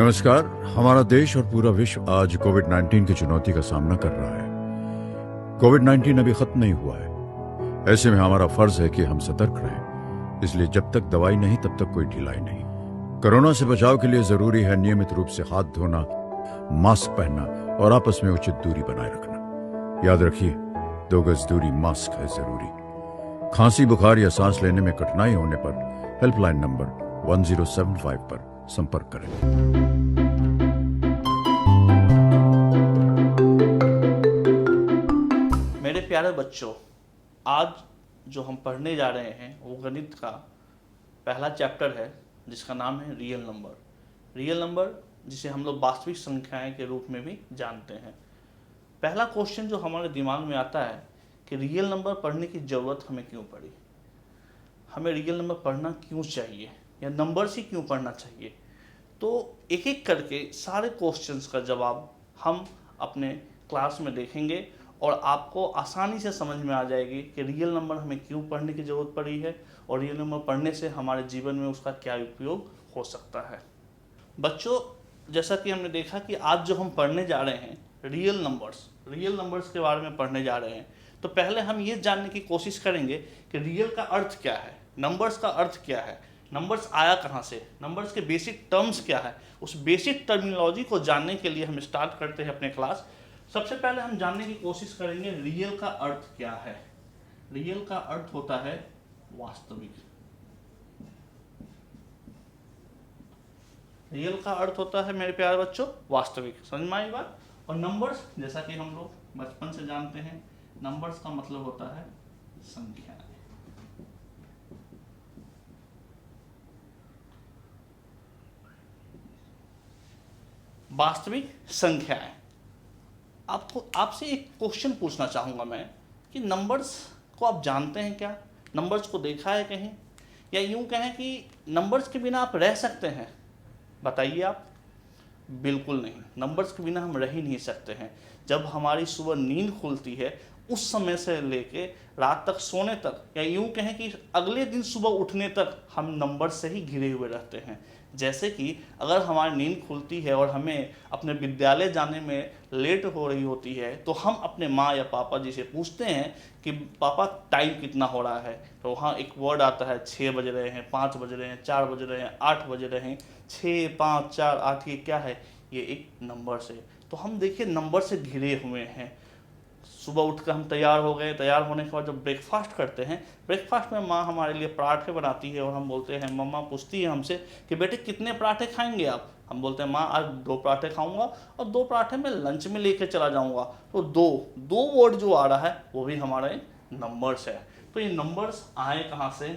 नमस्कार। हमारा देश और पूरा विश्व आज कोविड-19 की चुनौती का सामना कर रहा है। कोविड-19 अभी खत्म नहीं हुआ है। ऐसे में हमारा फर्ज है कि हम सतर्क रहें। इसलिए जब तक दवाई नहीं तब तक कोई ढिलाई नहीं। कोरोना से बचाव के लिए जरूरी है नियमित रूप से हाथ धोना, मास्क पहनना और आपस में उचित दूरी बनाए रखना। याद रखिए, 2 गज दूरी, मास्क है जरूरी। खांसी, बुखार या सांस लेने में कठिनाई होने पर हेल्पलाइन नंबर 1075 पर संपर्क करें। मेरे प्यारे बच्चों, आज जो हम पढ़ने जा रहे हैं वो गणित का पहला चैप्टर है जिसका नाम है रियल नंबर। रियल नंबर जिसे हम लोग वास्तविक संख्याएं के रूप में भी जानते हैं। पहला क्वेश्चन जो हमारे दिमाग में आता है कि रियल नंबर पढ़ने की ज़रूरत हमें क्यों पड़ी, हमें रियल नंबर पढ़ना क्यों चाहिए या नंबर्स ही क्यों पढ़ना चाहिए। तो एक एक करके सारे क्वेश्चंस का जवाब हम अपने क्लास में देखेंगे और आपको आसानी से समझ में आ जाएगी कि रियल नंबर हमें क्यों पढ़ने की ज़रूरत पड़ी है और रियल नंबर पढ़ने से हमारे जीवन में उसका क्या उपयोग हो सकता है। बच्चों, जैसा कि हमने देखा कि आज जो हम पढ़ने जा रहे हैं रियल नंबर्स के बारे में पढ़ने जा रहे हैं, तो पहले हम ये जानने की कोशिश करेंगे कि रियल का अर्थ क्या है, नंबर्स का अर्थ क्या है, नंबर्स आया कहाँ से, नंबर्स के बेसिक टर्म्स क्या है। उस बेसिक टर्मिनोलॉजी को जानने के लिए हम स्टार्ट करते हैं अपने क्लास। सबसे पहले हम जानने की कोशिश करेंगे रियल का अर्थ क्या है। रियल का अर्थ होता है वास्तविक। रियल का अर्थ होता है मेरे प्यारे बच्चों वास्तविक। समझ में आई बात। और नंबर्स, जैसा कि हम लोग बचपन से जानते हैं, नंबर्स का मतलब होता है संख्याएं। वास्तविक संख्याएं। आपसे एक क्वेश्चन पूछना चाहूँगा मैं कि नंबर्स को आप जानते हैं क्या, नंबर्स को देखा है कहीं, या यूँ कहें कि नंबर्स के बिना आप रह सकते हैं। बताइए आप। बिल्कुल नहीं, नंबर्स के बिना हम रह ही नहीं सकते हैं। जब हमारी सुबह नींद खुलती है उस समय से लेके रात तक सोने तक, या यूँ कहें कि अगले दिन सुबह उठने तक हम नंबर से ही घिरे हुए रहते हैं। जैसे कि अगर हमारी नींद खुलती है और हमें अपने विद्यालय जाने में लेट हो रही होती है तो हम अपने माँ या पापा जी से पूछते हैं कि पापा टाइम कितना हो रहा है, तो वहाँ एक वर्ड आता है 6 बज रहे हैं, 5 बज रहे हैं, 4 बज रहे हैं, 8 बज रहे हैं। 6, 5, 4, 8 ये क्या है? ये एक नंबर से। तो हम देखिए नंबर से घिरे हुए हैं। सुबह उठकर हम तैयार हो गए, तैयार होने के बाद जब ब्रेकफास्ट करते हैं, ब्रेकफास्ट में माँ हमारे लिए पराठे बनाती है और हम बोलते हैं, मम्मा पूछती है हमसे कि बेटे कितने पराठे खाएंगे आप। हम बोलते हैं माँ आज 2 पराठे खाऊंगा और 2 पराठे मैं लंच में लेके चला जाऊंगा। तो दो वर्ड जो आ रहा है वो भी हमारे नंबर्स है। तो ये नंबर्स आए कहाँ से,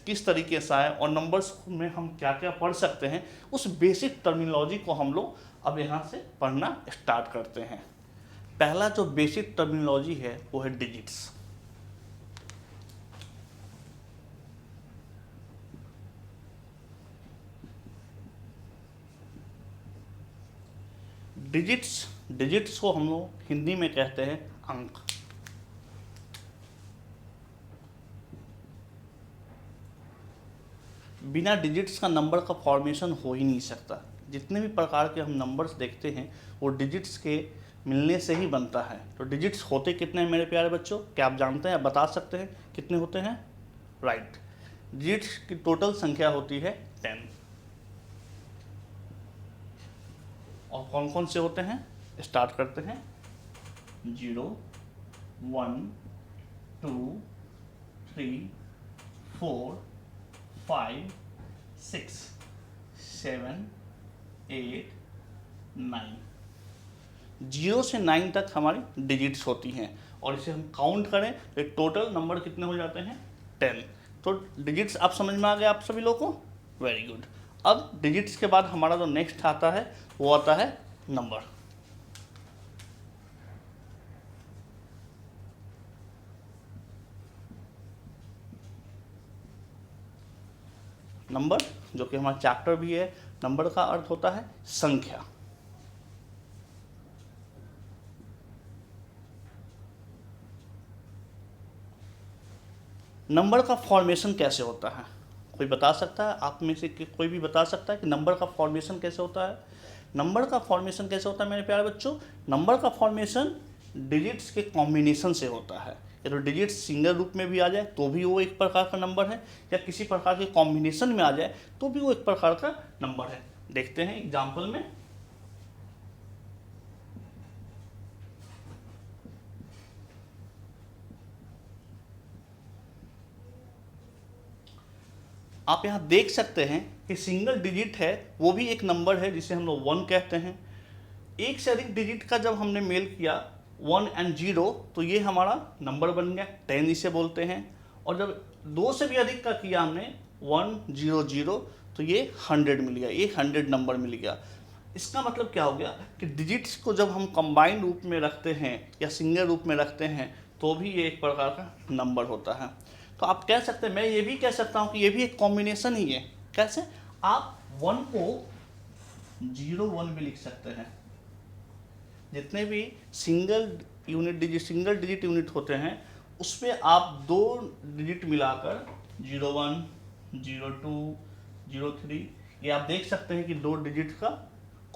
किस तरीके से आए और नंबर्स में हम क्या क्या पढ़ सकते हैं, उस बेसिक टर्मिनोलॉजी को हम लोग अब यहाँ से पढ़ना स्टार्ट करते हैं। पहला जो बेसिक टर्मिनोलॉजी है वो है डिजिट्स। डिजिट्स को हम लोग हिंदी में कहते हैं अंक। बिना डिजिट्स का नंबर का फॉर्मेशन हो ही नहीं सकता। जितने भी प्रकार के हम नंबर्स देखते हैं वो डिजिट्स के मिलने से ही बनता है। तो डिजिट्स होते कितने हैं मेरे प्यारे बच्चों, क्या आप जानते हैं, बता सकते हैं कितने होते हैं? राइट, डिजिट्स की टोटल संख्या होती है 10। और कौन कौन से होते हैं, स्टार्ट करते हैं। 0, 1, 2, 3, 4, 5, 6, 7, 8, 9। 0 से 9 तक हमारी डिजिट्स होती हैं और इसे हम काउंट करें तो टोटल नंबर कितने हो जाते हैं? 10। तो डिजिट्स आप समझ में आ गए आप सभी लोगों को? Very good. अब डिजिट्स के बाद हमारा जो नेक्स्ट आता है वो आता है नंबर। नंबर जो कि हमारा चैप्टर भी है, नंबर का अर्थ होता है संख्या। नंबर का फॉर्मेशन कैसे होता है? कोई बता सकता है? आप में से कोई भी बता सकता है कि नंबर का फॉर्मेशन कैसे होता है? नंबर का फॉर्मेशन कैसे होता है मेरे प्यारे बच्चों? नंबर का फॉर्मेशन डिजिट्स के कॉम्बिनेशन से होता है। या तो डिजिट सिंगल रूप में भी आ जाए तो भी वो एक प्रकार का नंबर है, या किसी प्रकार के कॉम्बिनेशन में आ जाए तो भी वो एक प्रकार का नंबर है। देखते हैं एग्जाम्पल में। आप यहाँ देख सकते हैं कि सिंगल डिजिट है वो भी एक नंबर है जिसे हम लोग 1 कहते हैं। एक से अधिक डिजिट का जब हमने मेल किया 1 और 0 तो ये हमारा नंबर बन गया, 10 इसे बोलते हैं। और जब 2 से भी अधिक का किया हमने 1 0 0 तो ये 100 मिल गया, ये 100 नंबर मिल गया। इसका मतलब क्या हो गया कि डिजिट्स को जब हम कंबाइंड रूप में रखते हैं या सिंगल रूप में रखते हैं तो भी ये एक प्रकार का नंबर होता है। तो आप कह सकते हैं, मैं ये भी कह सकता हूँ कि ये भी एक कॉम्बिनेशन ही है। कैसे? आप 1 को 0 1 भी लिख सकते हैं। जितने भी सिंगल डिजिट यूनिट होते हैं उसमें आप 2 डिजिट मिलाकर 01 02 03 ये आप देख सकते हैं कि 2 डिजिट का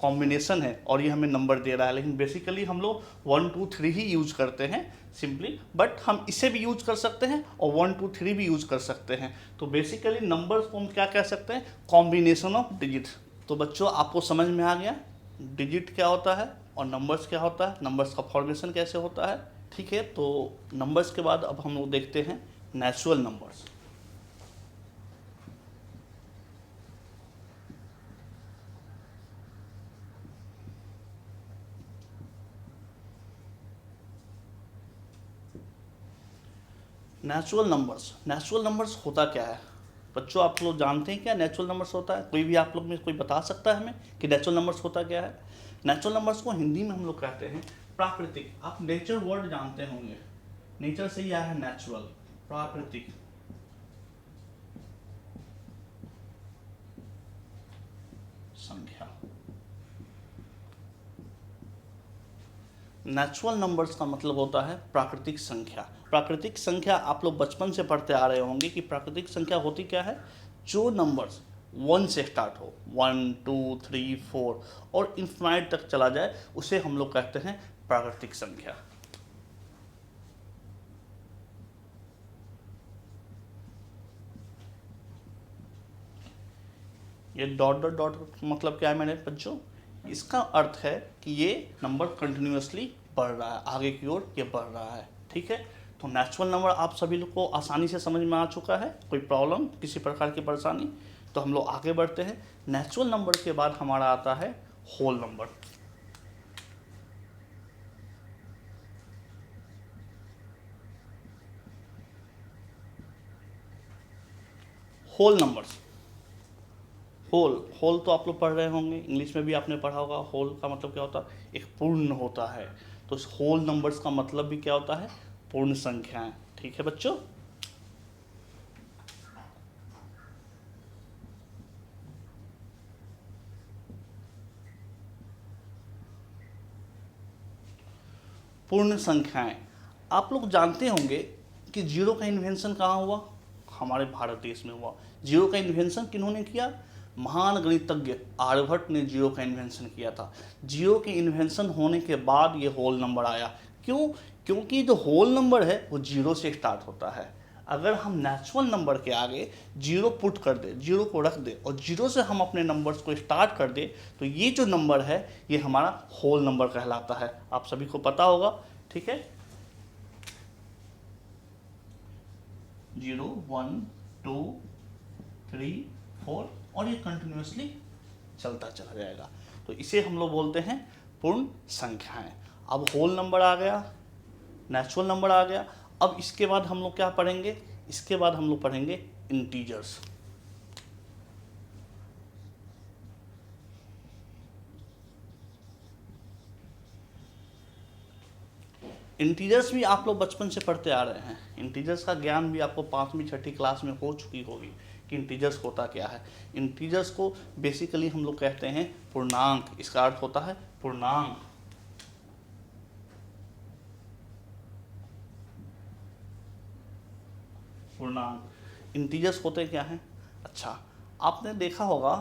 कॉम्बिनेशन है और ये हमें नंबर दे रहा है। लेकिन बेसिकली हम लोग 1 2 3 ही यूज करते हैं सिंपली, बट हम इसे भी यूज कर सकते हैं और 1 2 3 भी यूज कर सकते हैं। तो बेसिकली नंबर्स को हम क्या कह सकते हैं? Combination of digit. तो बच्चों आपको समझ में आ गया डिजिट क्या होता है और नंबर्स क्या होता है, नंबर्स का फॉर्मेशन कैसे होता है। ठीक है, तो नंबर्स के बाद अब हम लोग देखते हैं नेचुरल नंबर्स। नेचुरल नंबर्स होता क्या है बच्चों? आप लोग जानते हैं क्या नेचुरल नंबर्स होता है? कोई भी आप लोग में कोई बता सकता है हमें कि नेचुरल नंबर्स होता क्या है? नेचुरल नंबर्स को हिंदी में हम लोग कहते हैं प्राकृतिक। आप नेचर वर्ड जानते होंगे, नेचर से ही आया है नेचुरल, प्राकृतिक। संख्या। नेचुरल नंबर्स का मतलब होता है प्राकृतिक संख्या। प्राकृतिक संख्या आप लोग बचपन से पढ़ते आ रहे होंगे कि प्राकृतिक संख्या होती क्या है? जो नंबर्स 1 से स्टार्ट हो, 1 2 3 4 और इन्फिनाइट तक चला जाए उसे हम लोग कहते हैं प्राकृतिक संख्या। ये डॉट डॉट डॉट मतलब क्या है मेरे बच्चों? इसका अर्थ है कि ये नंबर कंटिन्यूअसली बढ़ रहा है, आगे की ओर ये बढ़ रहा है। ठीक है, तो नेचुरल नंबर आप सभी लोग को आसानी से समझ में आ चुका है। कोई प्रॉब्लम, किसी प्रकार की परेशानी? तो हम लोग आगे बढ़ते हैं। नेचुरल नंबर के बाद हमारा आता है whole number. Whole numbers, whole तो आप लोग पढ़ रहे होंगे, इंग्लिश में भी आपने पढ़ा होगा। होल का मतलब क्या होता है? एक पूर्ण होता है। तो इस होल नंबर्स का मतलब भी क्या होता है? पूर्ण संख्याएं। ठीक है बच्चों, पूर्ण संख्याएं। आप लोग जानते होंगे कि जीरो का इन्वेंशन कहाँ हुआ? हमारे भारत देश में हुआ। जीरो का इन्वेंशन किन्होंने किया? महान गणितज्ञ आर्यभट्ट ने जीरो का इन्वेंशन किया था। जीरो के इन्वेंशन होने के बाद ये होल नंबर आया। क्यों? क्योंकि जो होल नंबर है वो जीरो से स्टार्ट होता है। अगर हम नेचुरल नंबर के आगे जीरो पुट कर दे, जीरो को रख दे और जीरो से हम अपने नंबर्स को स्टार्ट कर दे तो ये जो नंबर है ये हमारा होल नंबर कहलाता है। आप सभी को पता होगा। ठीक है, 0 1 2 3 4 और ये कंटिन्यूअसली चलता चला जाएगा। तो इसे हम लोग बोलते हैं पूर्ण संख्याएं। अब होल नंबर आ गया, नेचुरल नंबर आ गया। अब इसके बाद हम लोग क्या पढ़ेंगे? इसके बाद हम लोग पढ़ेंगे इंटीजर्स। इंटीजर्स भी आप लोग बचपन से पढ़ते आ रहे हैं। इंटीजर्स का ज्ञान भी आपको 5वीं 6ठी क्लास में हो चुकी होगी कि इंटीजर्स होता क्या है। इंटीजर्स को बेसिकली हम लोग कहते हैं पूर्णांक। इसका अर्थ होता है पूर्णांक। पूर्णांक। इंटीजर्स होते क्या हैं? अच्छा, आपने देखा होगा,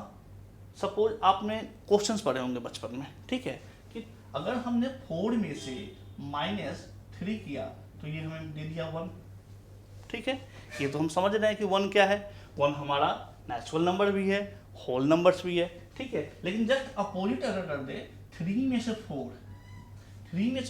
सपोज आपने क्वेश्चंस पढ़े होंगे बचपन में, ठीक है, कि अगर हमने 4 में से -3 किया तो ये हमें दे दिया 1, ठीक है। ये तो हम समझ रहे हैं कि 1 क्या है, 1 हमारा नेचुरल नंबर भी है, होल नंबर्स भी है, ठीक है। लेकिन जस्ट अपोजिट अगर कर दे, 3 में से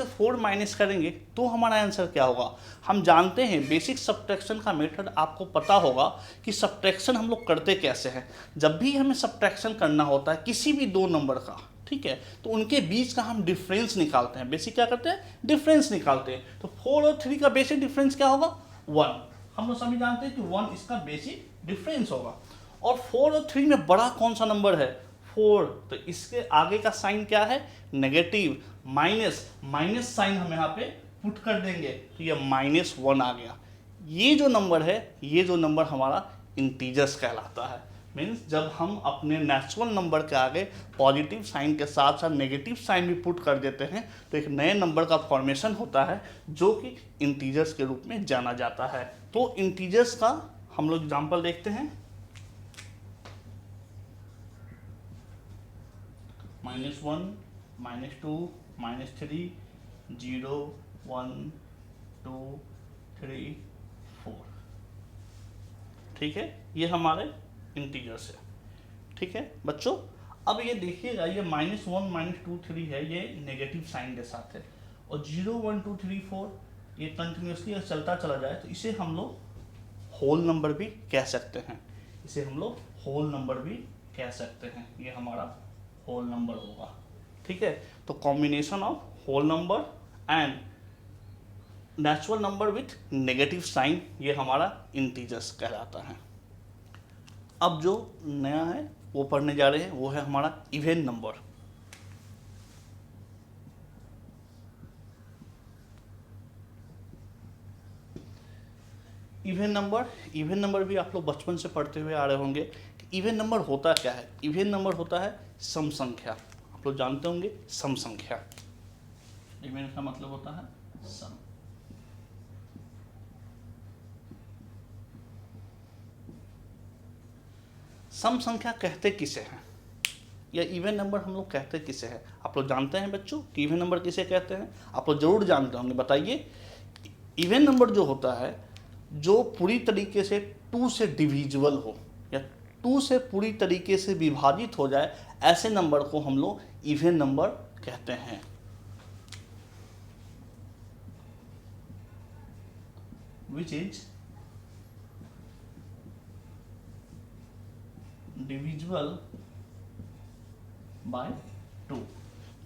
4 माइनस करेंगे तो हमारा आंसर क्या होगा। हम जानते हैं बेसिक सब्ट्रैक्शन का मेथड आपको पता होगा कि सब्ट्रैक्शन हम लोग करते कैसे हैं। जब भी हमें सब्ट्रैक्शन करना होता है किसी भी दो नंबर का, ठीक है, तो उनके बीच का हम डिफरेंस निकालते हैं। बेसिक क्या करते हैं, डिफरेंस निकालते हैं। तो 4 और 3 का बेसिक डिफरेंस क्या होगा, 1। हम लोग सभी जानते हैं कि 1 इसका बेसिक डिफरेंस होगा। और 4 और 3 में बड़ा कौन सा नंबर है, 4, तो इसके आगे का साइन क्या है, नेगेटिव, माइनस साइन हम यहाँ पे पुट कर देंगे तो ये -1 आ गया। ये जो नंबर है, ये जो नंबर हमारा इंटीजर्स कहलाता है। मीन्स जब हम अपने नेचुरल नंबर के आगे पॉजिटिव साइन के साथ साथ नेगेटिव साइन भी पुट कर देते हैं तो एक नए नंबर का फॉर्मेशन होता है जो कि इंटीजर्स के रूप में जाना जाता है। तो इंटीजर्स का हम लोग एग्जाम्पल देखते हैं। -1, -2, -3, 0, 1, 2, 3, 4, ठीक है, ये हमारे इंटीजर्स है, ठीक है बच्चों। अब ये देखिएगा, ये -1, -2, 3 है, ये नेगेटिव साइन के साथ है, और 0, 1, 2, 3, 4 ये कंटिन्यूसली चलता चला जाए तो इसे हम लोग होल नंबर भी कह सकते हैं, इसे हम लोग होल नंबर भी कह सकते हैं। ये हमारा होल नंबर होगा, ठीक है। तो combination of whole number and natural number with negative sign, ये हमारा इंटीजर्स कहलाता है। अब जो नया है वो पढ़ने जा रहे हैं, वो है हमारा इवन नंबर। इवन नंबर भी आप लोग बचपन से पढ़ते हुए आ रहे होंगे कि इवन नंबर होता क्या है। इवन नंबर होता है सम संख्या, आप लोग जानते होंगे सम संख्या। इवन का मतलब होता है सम। सम संख्या कहते किसे हैं, या इवन नंबर हम लोग कहते किसे हैं, आप लोग जानते हैं बच्चों कि इवन नंबर किसे कहते हैं। आप लोग जरूर जानते होंगे, बताइए। इवन नंबर जो होता है जो पूरी तरीके से 2 से डिविजिबल हो या 2 से पूरी तरीके से विभाजित हो जाए, ऐसे नंबर को हम लोग इवन नंबर कहते हैं। विच इज डिविजिबल बाय 2,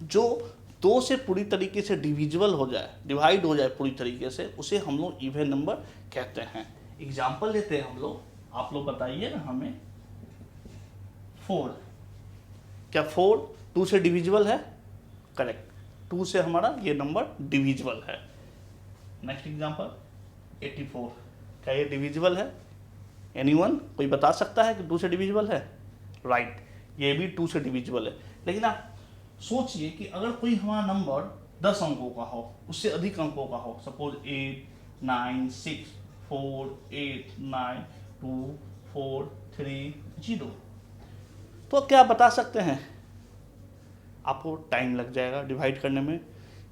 जो 2 से पूरी तरीके से डिविजिबल हो जाए, डिवाइड हो जाए पूरी तरीके से, उसे हम लोग इवन नंबर कहते हैं। एग्जाम्पल लेते हैं हम लोग, आप लोग बताइए ना हमें। 4, क्या 4 2 से डिविजिबल है, करेक्ट, 2 से हमारा ये नंबर डिविजिबल है। नेक्स्ट एग्जाम्पल 84, क्या ये डिविजिबल है, एनीवन, कोई बता सकता है कि 2 से डिविजिबल है, राइट, ये भी 2 से डिविजिबल है। लेकिन आप सोचिए कि अगर कोई हमारा नंबर 10 अंकों का हो, उससे अधिक अंकों का हो, सपोज 8, 9, 6, 4, 8, 9, 2, 4, 3, 0, तो क्या बता सकते हैं, आपको टाइम लग जाएगा डिवाइड करने में।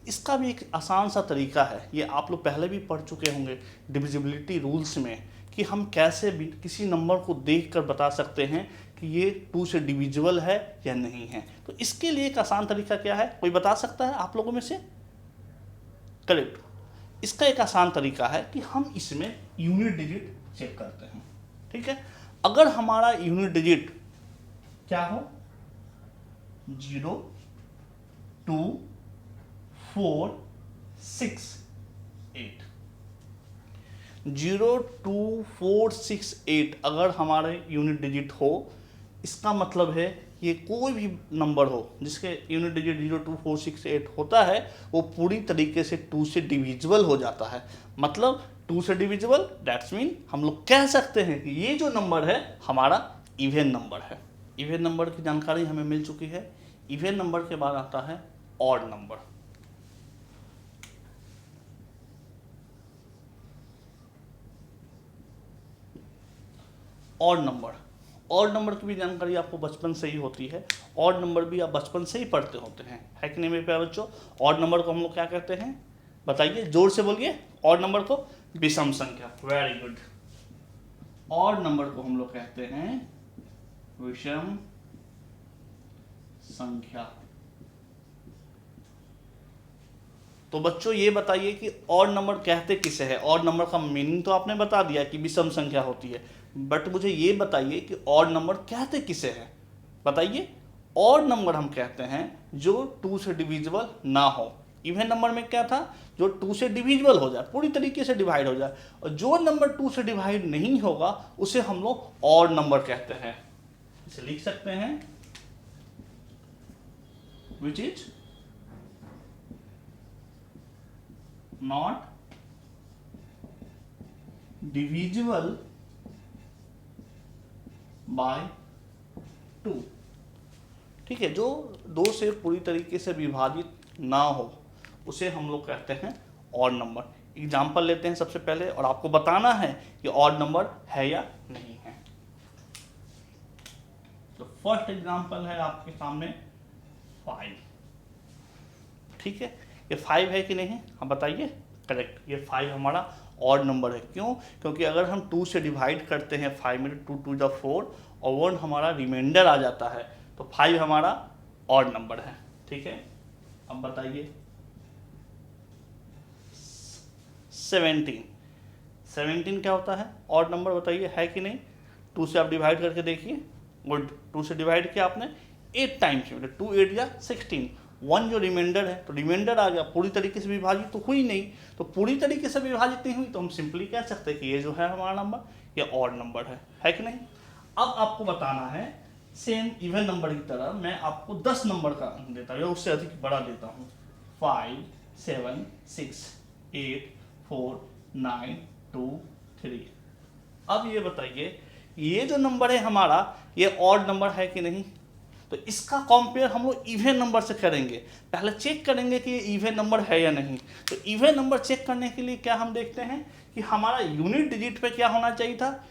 इसका भी एक आसान सा तरीका है, ये आप लोग पहले भी पढ़ चुके होंगे डिविजिबिलिटी रूल्स में, कि हम कैसे भी किसी नंबर को देखकर बता सकते हैं कि ये 2 से डिविजिबल है या नहीं है। तो इसके लिए एक आसान तरीका क्या है, कोई बता सकता है आप लोगों में से, करेक्ट, इसका एक आसान तरीका है कि हम इसमें यूनिट डिजिट चेक करते हैं, ठीक है। अगर हमारा यूनिट डिजिट क्या हो, 0, 2, 4, 6, 8, 0, 2, 4, 6, 8 अगर हमारे यूनिट डिजिट हो, इसका मतलब है ये कोई भी नंबर हो जिसके यूनिट डिजिट 0, 2, 4, 6, 8 होता है, वो पूरी तरीके से 2 से डिविजिबल हो जाता है। मतलब 2 से डिविजिबल, दैट्स मीन हम लोग कह सकते हैं कि ये जो नंबर है हमारा इवन नंबर है। इवन नंबर की जानकारी हमें मिल चुकी है। इवन नंबर के बाद आता है odd number. Odd number odd number की भी जानकारी आपको बचपन से ही होती है, ऑड नंबर भी आप बचपन से ही पढ़ते होते हैं, है कि नहीं मेरे प्यारे बच्चों। ऑड नंबर को हम लोग क्या कहते हैं, बताइए, जोर से बोलिए। ऑड नंबर को विषम संख्या, वेरी गुड। ऑड नंबर को हम लोग कहते हैं विषम संख्या। तो बच्चों ये बताइए कि ऑड नंबर कहते किसे है। ऑड नंबर का मीनिंग तो आपने बता दिया कि विषम संख्या होती है, बट मुझे ये बताइए कि ऑड नंबर कहते किसे है, बताइए। ऑड नंबर हम कहते हैं जो 2 से डिविजिबल ना हो। इवन नंबर में क्या था, जो 2 से डिविजिबल हो जाए, पूरी तरीके से डिवाइड हो जाए, और जो नंबर 2 से डिवाइड नहीं होगा उसे हम लोग ऑड नंबर कहते हैं। इसे लिख सकते हैं, which is not divisible by 2। ठीक है, जो 2 से पूरी तरीके से विभाजित ना हो उसे हम लोग कहते हैं ऑड नंबर। एग्जाम्पल लेते हैं सबसे पहले, और आपको बताना है कि ऑड नंबर है या नहीं है। तो फर्स्ट एग्जाम्पल है आपके सामने 5। ठीक है, ये 5 है कि नहीं है, आप बताइए। करेक्ट, ये 5 हमारा ऑड नंबर है। क्यों? क्योंकि अगर हम 2 से डिवाइड करते हैं 5 में, 2 2 जा 4 और 1 हमारा रिमाइंडर आ जाता है, तो 5 हमारा ऑड नंबर है। ठीक है, अब बताइए 17 क्या होता है, ऑड नंबर, बताइए है कि नहीं। 2 से आप डिवाइड करके देखिए, गुड, 2 से डिवाइड किया आपने 8 टाइम्स, 2 8 या 16, 1 जो रिमाइंडर है तो रिमाइंडर आ गया, पूरी तरीके से विभाजित तो हुई नहीं। तो पूरी तरीके से विभाजित नहीं हुई तो हम सिंपली कह सकते हैं कि ये जो है हमारा नंबर ये ऑड नंबर है कि नहीं। अब आपको बताना है, सेम इवन नंबर की तरह मैं आपको 10 नंबर का देता हूँ या उससे अधिक बड़ा देता हूँ, 5 7 6 8 4 9 2 3। अब ये बताइए, ये जो नंबर है हमारा ये ऑड नंबर है कि नहीं। तो इसका कंपेयर हम लोग इवन नंबर से करेंगे। पहले चेक करेंगे कि ये इवन नंबर है या नहीं। तो इवन नंबर चेक करने के लिए क्या हम देखते हैं कि हमारा यूनिट डिजिट पे क्या होना चाहिए था,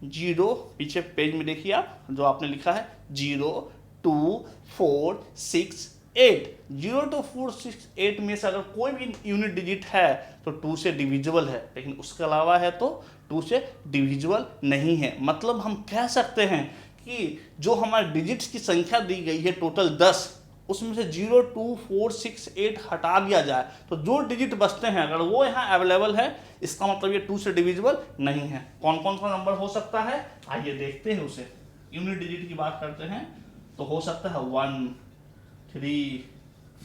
0, पीछे पेज में देखिए आप जो आपने लिखा है 0 2 4 6 8, 0 2 4 6 8 में से अगर कोई भी यूनिट डिजिट है तो 2 से डिविजिबल है, लेकिन उसके अलावा है तो 2 से डिविजिबल नहीं है। मतलब हम कह सकते हैं कि जो हमारे डिजिट्स की संख्या दी गई है टोटल 10, उसमें से 0 2 4 6 8 हटा दिया जाए तो जो डिजिट बचते हैं अगर वो यहाँ अवेलेबल है, इसका मतलब ये 2 से डिविजिबल नहीं है। कौन कौन सा नंबर हो सकता है, आइए देखते हैं उसे। यूनिट डिजिट की बात करते हैं तो हो सकता है 1 3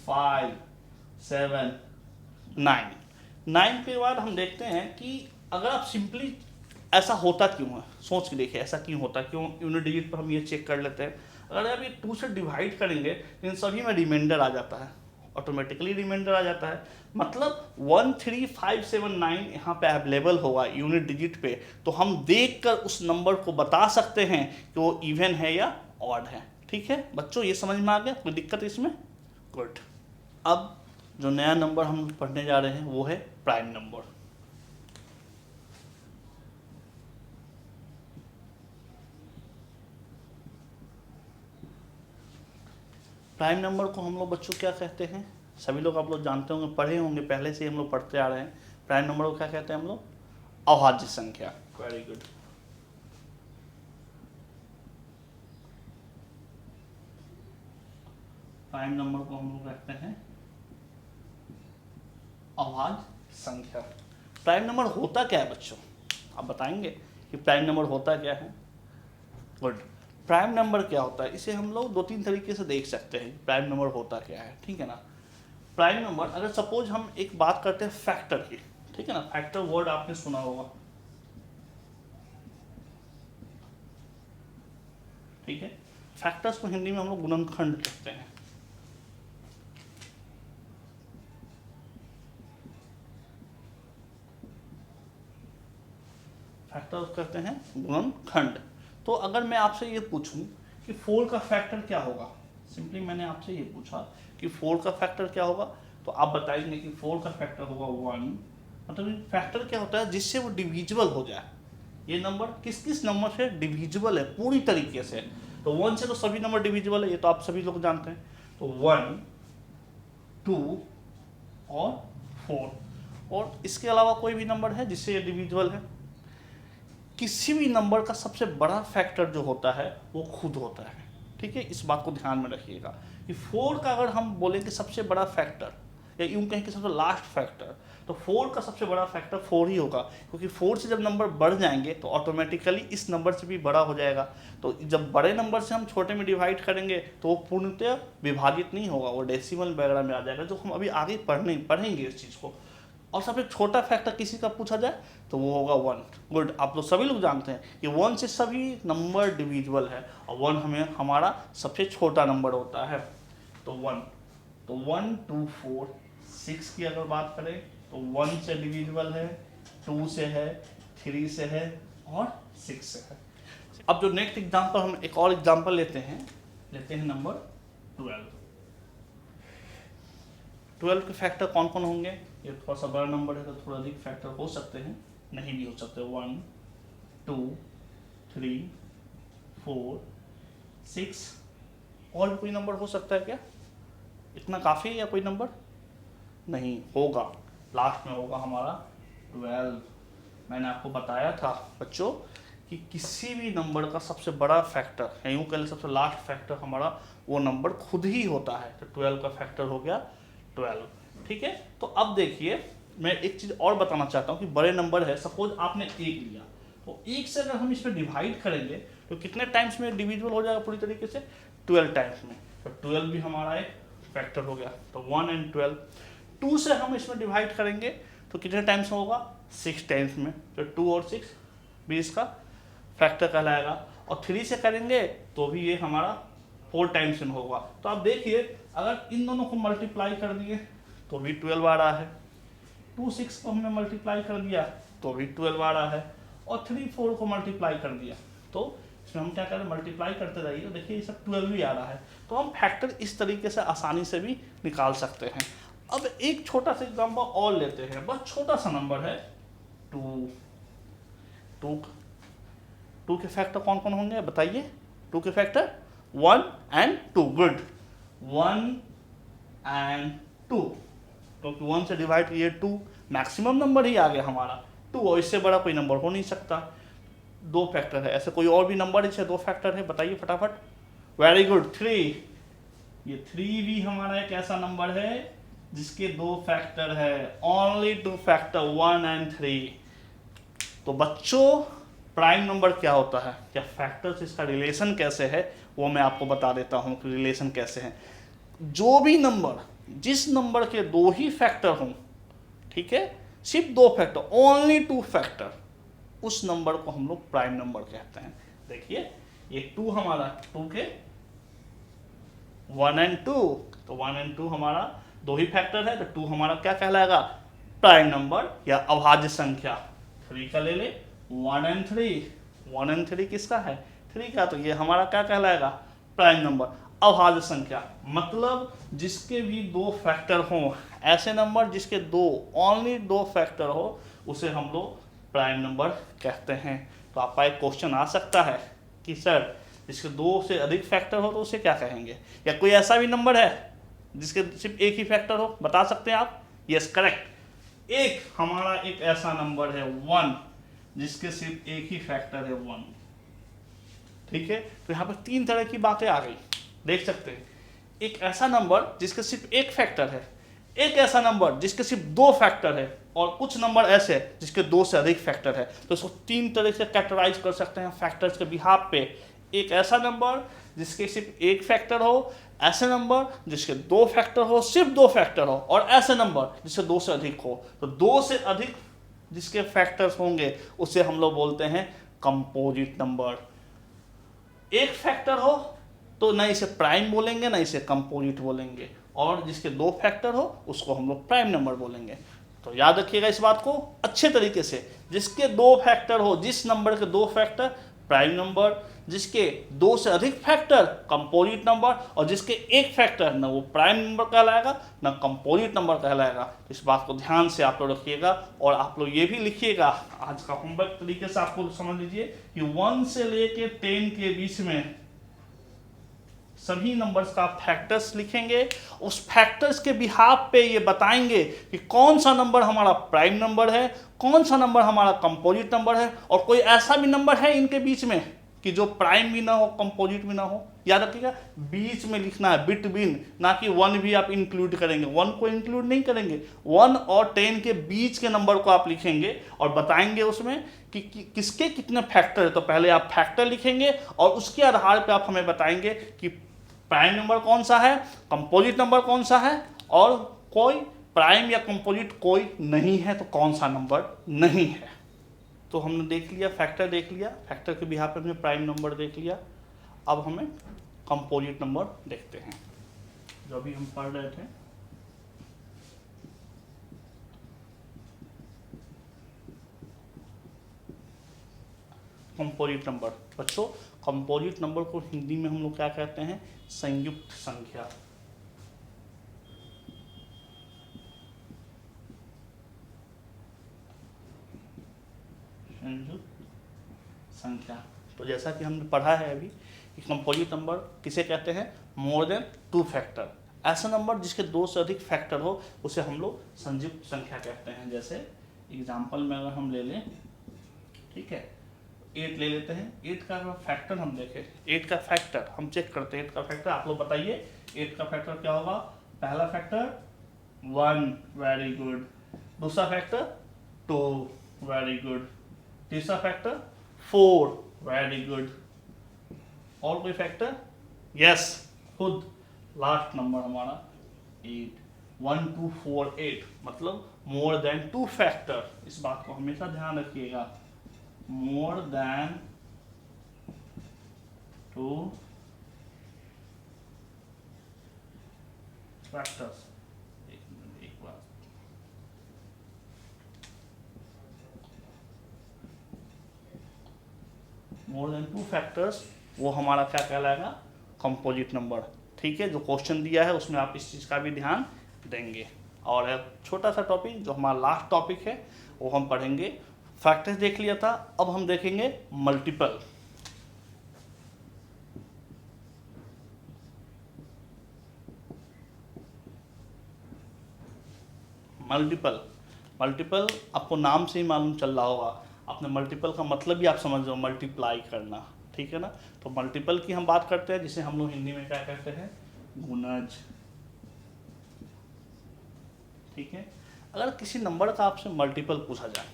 5 7 9 के बाद हम देखते हैं कि अगर आप सिंपली, ऐसा होता क्यों है, सोच के देखिए ऐसा क्यों होता है, क्यों यूनिट डिजिट पर हम ये चेक कर लेते हैं। अगर आप ये 2 से डिवाइड करेंगे इन सभी में रिमाइंडर आ जाता है, ऑटोमेटिकली रिमाइंडर आ जाता है। मतलब 1 3 5 7 9 यहाँ पे अवेलेबल होगा यूनिट डिजिट पे, तो हम देखकर उस नंबर को बता सकते हैं कि वो इवन है या ऑड है। ठीक है बच्चों, ये समझ में आ गया, कोई दिक्कत इसमें? गुड। अब जो नया नंबर हम पढ़ने जा रहे हैं वो है प्राइम नंबर। प्राइम नंबर को हम लोग बच्चों क्या कहते हैं, सभी लोग आप लोग जानते होंगे, पढ़े होंगे, पहले से ही हम लोग पढ़ते आ रहे हैं। प्राइम नंबर को क्या कहते हैं हम लोग, अभाज्य संख्या। Very good. प्राइम नंबर को हम लोग कहते हैं अभाज्य संख्या। प्राइम नंबर होता क्या है बच्चों, आप बताएंगे कि प्राइम नंबर होता क्या है? गुड। प्राइम नंबर क्या होता है, इसे हम लोग 2-3 तरीके से देख सकते हैं प्राइम नंबर होता क्या है। ठीक है ना, प्राइम नंबर, अगर सपोज हम एक बात करते हैं फैक्टर की, ठीक है ना, फैक्टर वर्ड आपने सुना होगा, ठीक है। फैक्टर्स को हिंदी में हम लोग गुणनखंड कहते हैं। फैक्टर्स कहते हैं गुणनखंड। तो अगर मैं आपसे ये पूछूं कि 4 का फैक्टर क्या होगा, सिंपली मैंने आपसे ये पूछा कि 4 का फैक्टर क्या होगा, तो आप बताएंगे कि 4 का फैक्टर होगा 1। मतलब फैक्टर क्या होता है, जिससे वो डिविजिबल हो जाए, ये नंबर किस किस नंबर से डिविजिबल है पूरी तरीके से। तो 1 से तो सभी नंबर डिविजिबल है, ये तो आप सभी लोग जानते हैं। तो 1, 2 और 4, और इसके अलावा कोई भी नंबर है जिससे ये डिविजिबल है। किसी भी नंबर का सबसे बड़ा फैक्टर जो होता है वो खुद होता है, ठीक है, इस बात को ध्यान में रखिएगा कि 4 का अगर हम बोलेंगे सबसे बड़ा फैक्टर या यूं कहें कि सबसे लास्ट फैक्टर, तो 4 का सबसे बड़ा फैक्टर 4 ही होगा, क्योंकि 4 से जब नंबर बढ़ जाएंगे तो ऑटोमेटिकली इस नंबर से भी बड़ा हो जाएगा। तो जब बड़े नंबर से हम छोटे में डिवाइड करेंगे तो वो पूर्णतः विभाजित नहीं होगा, वो डेसिमल वगैरह में आ जाएगा, जो हम अभी आगे पढ़ेंगे इस चीज़ को। और सबसे छोटा फैक्टर किसी का पूछा जाए तो वो होगा 1। गुड, आप लोग सभी लोग जानते हैं कि 1 से सभी नंबर डिविजिबल है और 1 हमारा सबसे छोटा नंबर होता है। तो 1, तो 1, 2, 4, 6 की अगर बात करें तो 1 से डिविजिबल है, 2 से है, 3 से है और 6 से है। अब जो नेक्स्ट एग्जांपल, हम एक और एग्जांपल लेते हैं नंबर 12। 12 के फैक्टर कौन कौन होंगे? ये थोड़ा सा बड़ा नंबर है तो थोड़ा अधिक फैक्टर हो सकते हैं, नहीं भी हो सकते। 1, 2, 3, 4, 6, और भी कोई नंबर हो सकता है क्या? इतना काफ़ी है या कोई नंबर? नहीं होगा, लास्ट में होगा हमारा 12। मैंने आपको बताया था बच्चों कि किसी भी नंबर का सबसे बड़ा फैक्टर, यूँ कह लें सबसे लास्ट फैक्टर हमारा वो नंबर खुद ही होता है। तो 12 का फैक्टर हो गया 12, ठीक है। तो अब देखिए, मैं एक चीज़ और बताना चाहता हूँ कि बड़े नंबर है, सपोज आपने 1 लिया, तो 1 से अगर हम इसमें डिवाइड करेंगे तो कितने टाइम्स में डिविजिबल हो जाएगा पूरी तरीके से? 12 टाइम्स में। तो 12 भी हमारा एक फैक्टर हो गया। तो 1 और 12। 2 से हम इसमें डिवाइड करेंगे तो कितने टाइम्स में होगा? 6 टाइम्स में। तो 2 और 6 भी इसका फैक्टर कहलाएगा। और 3 से करेंगे तो भी ये हमारा 4 टाइम्स में होगा। तो आप देखिए, अगर इन दोनों को मल्टीप्लाई कर दिए तो भी 12 आ रहा है, 2 6 को हमने मल्टीप्लाई कर दिया तो भी 12 आ रहा है, और 3 4 को मल्टीप्लाई कर दिया तो इसमें हम क्या करें? मल्टीप्लाई करते रहिए, तो देखिए ये सब 12 ही आ रहा है। तो हम फैक्टर इस तरीके से आसानी से भी निकाल सकते हैं। अब एक छोटा सा एग्जाम्पल और लेते हैं, बस छोटा सा नंबर है 2। 2 के फैक्टर कौन कौन होंगे बताइए? 2 के फैक्टर 1 और 2। गुड, 1 और 2, क्योंकि 1 से डिवाइड किए 2, मैक्सिमम नंबर ही आ गया हमारा 2, और इससे बड़ा कोई नंबर हो नहीं सकता। 2 फैक्टर है, ऐसे कोई और भी नंबर इससे 2 फैक्टर है? बताइए फटाफट। Very good, 3। ये 3 भी हमारा एक ऐसा नंबर है जिसके 2 फैक्टर है, ओनली 2 फैक्टर, 1 और 3। तो बच्चों, प्राइम नंबर क्या होता है, क्या फैक्टर से इसका रिलेशन कैसे है वो मैं आपको बता देता हूँ कि रिलेशन कैसे है। जो भी नंबर, जिस नंबर के 2 ही फैक्टर हों, ठीक है, सिर्फ 2 फैक्टर, ओनली 2 फैक्टर, उस नंबर को हम लोग प्राइम नंबर कहते हैं। देखिए ये 2 हमारा, 2 के 1 और 2, तो 1 और 2 हमारा 2 ही फैक्टर है, तो 2 हमारा क्या कहलाएगा? प्राइम नंबर या अभाज्य संख्या। 3 का ले ले, 1 और 3, 1 और 3 किसका है? 3 का, तो ये हमारा क्या कहलाएगा? प्राइम नंबर, अभाज्य संख्या। मतलब जिसके भी 2 फैक्टर हों, ऐसे नंबर जिसके ओनली 2 फैक्टर हो, उसे हम लोग प्राइम नंबर कहते हैं। तो आपका एक क्वेश्चन आ सकता है कि सर जिसके 2 से अधिक फैक्टर हो तो उसे क्या कहेंगे? या कोई ऐसा भी नंबर है जिसके सिर्फ 1 ही फैक्टर हो? बता सकते हैं आप? Yes, correct. एक हमारा एक ऐसा नंबर है 1 जिसके सिर्फ 1 ही फैक्टर है 1, ठीक है। तो यहाँ पर 3 तरह की बातें आ गई, देख सकते हैं। एक ऐसा नंबर जिसके सिर्फ 1 फैक्टर है, एक ऐसा नंबर जिसके सिर्फ 2 फैक्टर है, और कुछ नंबर ऐसे जिसके 2 से अधिक फैक्टर है। तो इसको 3 तरह से कैटेगराइज कर सकते हैं फैक्टर्स के बिहाफ पे। एक ऐसा नंबर जिसके सिर्फ 1 फैक्टर हो, ऐसे नंबर जिसके 2 फैक्टर हो, सिर्फ 2 फैक्टर हो, और ऐसे नंबर जिसके 2 से अधिक हो। तो 2 से अधिक जिसके फैक्टर्स होंगे उसे हम लोग बोलते हैं कंपोजिट नंबर। 1 फैक्टर हो तो ना इसे प्राइम बोलेंगे ना इसे कंपोजिट बोलेंगे, और जिसके 2 फैक्टर हो उसको हम लोग प्राइम नंबर बोलेंगे। तो याद रखिएगा इस बात को अच्छे तरीके से, जिसके 2 फैक्टर हो, जिस नंबर के 2 फैक्टर प्राइम नंबर, जिसके 2 से अधिक फैक्टर कंपोजिट नंबर, और जिसके एक फैक्टर ना वो प्राइम नंबर कहलाएगा ना कंपोजिट नंबर कहलाएगा। इस बात को ध्यान से आप लोग रखिएगा, और आप लोग ये भी लिखिएगा, आज का होमवर्क तरीके से आपको समझ लीजिए कि 1 से लेके 10 के बीच में सभी नंबर्स का फैक्टर्स लिखेंगे। उस फैक्टर्स के बिहाफ पे ये बताएंगे कि कौन सा नंबर हमारा प्राइम नंबर है, कौन सा नंबर हमारा कंपोजिट नंबर है, और कोई ऐसा भी नंबर है इनके बीच में कि जो प्राइम भी ना हो कंपोजिट भी ना हो। याद रखिएगा, बीच में लिखना है, बिटवीन, ना कि 1 भी आप इंक्लूड करेंगे, 1 को इंक्लूड नहीं करेंगे। 1 और 10 के बीच के नंबर को आप लिखेंगे और बताएंगे उसमें कि किसके कितने फैक्टर है। तो पहले आप फैक्टर लिखेंगे और उसके आधार पर आप हमें बताएंगे कि प्राइम नंबर कौन सा है, कंपोजिट नंबर कौन सा है, और कोई प्राइम या कंपोजिट कोई नहीं है तो कौन सा नंबर नहीं है। तो हमने देख लिया, फैक्टर देख लिया, फैक्टर के बिहाफ पे हमने प्राइम नंबर देख लिया। अब हमें कंपोजिट नंबर देखते हैं जो अभी हम पढ़ रहे थे। कंपोजिट नंबर बच्चों, कंपोजिट नंबर को हिंदी में हम लोग क्या कहते हैं, संयुक्त संख्या। संयुक्त संख्या। तो जैसा कि हमने पढ़ा है अभी कि कंपोजिट नंबर किसे कहते हैं, मोर देन 2 फैक्टर। ऐसा नंबर जिसके 2 से अधिक फैक्टर हो उसे हम लोग संयुक्त संख्या कहते हैं। जैसे एग्जाम्पल में अगर हम ले लें, ठीक है, 8 ले लेते हैं। 8 का फैक्टर हम देखें, 8 का फैक्टर हम चेक करते हैं। 8 का फैक्टर आप लोग बताइए, 8 का फैक्टर क्या होगा। पहला फैक्टर 1, वेरी गुड। दूसरा फैक्टर 2, वेरी गुड। तीसरा फैक्टर 4, वेरी गुड। और कोई फैक्टर, यस, खुद लास्ट नंबर हमारा 8। 1 2 4 8 मतलब मोर देन 2 फैक्टर। इस बात को हमेशा ध्यान रखिएगा, मोर देन 2 फैक्टर्स। एक बार मोर देन 2 फैक्टर्स, वो हमारा क्या कहलाएगा, कंपोजिट नंबर। ठीक है, जो क्वेश्चन दिया है उसमें आप इस चीज़ का भी ध्यान देंगे। और एक छोटा सा टॉपिक जो हमारा लास्ट टॉपिक है वो हम पढ़ेंगे। फैक्टर्स देख लिया था, अब हम देखेंगे मल्टीपल। मल्टीपल, मल्टीपल आपको नाम से ही मालूम चल रहा होगा, आपने मल्टीपल का मतलब ही आप समझ रहे हो, मल्टीप्लाई करना। ठीक है ना, तो मल्टीपल की हम बात करते हैं जिसे हम लोग हिंदी में क्या कहते हैं, गुणज। ठीक है, अगर किसी नंबर का आपसे मल्टीपल पूछा जाए,